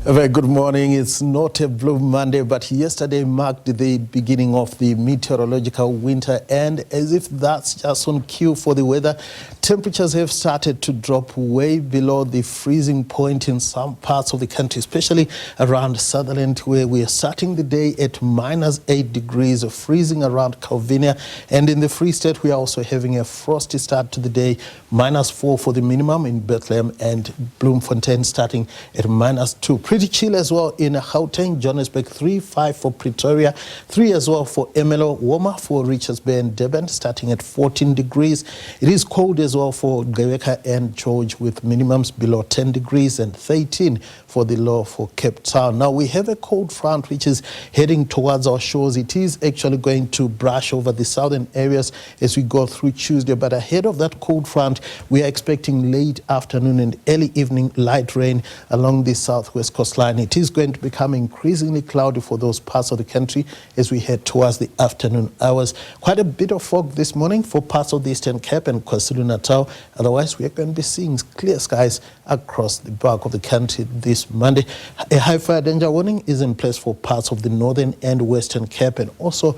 A very good morning. It's not a blue Monday, but yesterday marked the beginning of the meteorological winter, and as if that's just on cue for the weather, temperatures have started to drop way below the freezing point in some parts of the country, especially around Sutherland, where we are starting the day at -8 degrees, freezing around Calvinia, and in the Free State we are also having a frosty start to the day, -4 for the minimum in Bethlehem and Bloemfontein starting at -2. Pretty chill as well in Gauteng, Johannesburg 3, 5 for Pretoria, 3 as well for Ermelo, warmer for Richards Bay and Durban starting at 14 degrees. It is cold as well for Gqeberha and George with minimums below 10 degrees and 13 for the low for Cape Town. Now we have a cold front which is heading towards our shores. It is actually going to brush over the southern areas as we go through Tuesday, but ahead of that cold front we are expecting late afternoon and early evening light rain along the southwest coastline. It is going to become increasingly cloudy for those parts of the country as we head towards the afternoon hours. Quite a bit of fog this morning for parts of the Eastern Cape and KwaZulu-Natal. Otherwise, we are going to be seeing clear skies across the bulk of the country this Monday. A high fire danger warning is in place for parts of the northern and western Cape, and also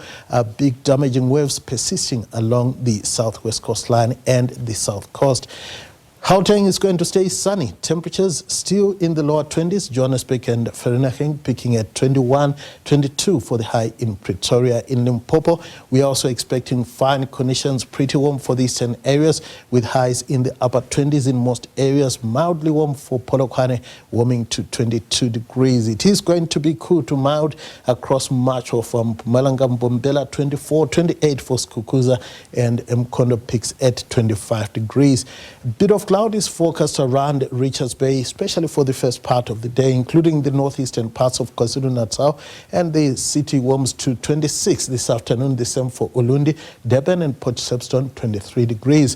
big damaging waves persisting along the southwest coastline and the south coast. Gauteng is going to stay sunny. Temperatures still in the lower 20s. Johannesburg and Vereeniging peaking at 21, 22 for the high in Pretoria. In Limpopo, we are also expecting fine conditions, pretty warm for the eastern areas with highs in the upper 20s in most areas. Mildly warm for Polokwane, warming to 22 degrees. It is going to be cool to mild across much of Mpumalanga, Mbombela 24, 28 for Skukuza, and Mkondo peaks at 25 degrees. A bit of cloud is forecast around Richards Bay, especially for the first part of the day, including the northeastern parts of KwaZulu-Natal, and the city warms to 26 this afternoon. The same for Ulundi, Durban and Port Shepstone, 23 degrees.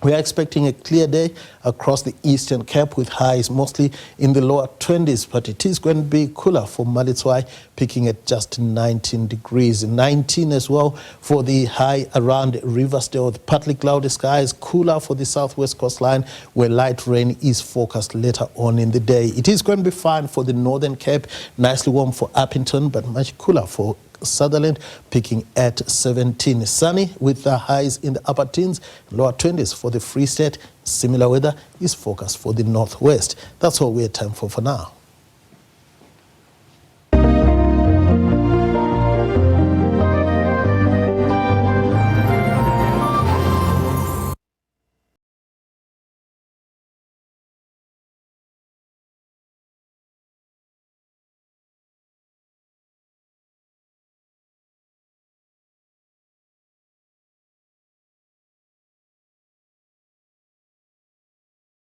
We are expecting a clear day across the Eastern Cape with highs mostly in the lower 20s, but it is going to be cooler for Malitswai, peaking at just 19 degrees. 19 as well for the high around Riversdale with partly cloudy skies, cooler for the southwest coastline where light rain is forecast later on in the day. It is going to be fine for the Northern Cape, nicely warm for Appington, but much cooler for Sutherland, peaking at 17. Sunny with the highs in the upper teens, lower 20s for the Free State. Similar weather is forecast for the northwest. That's all we have time for now.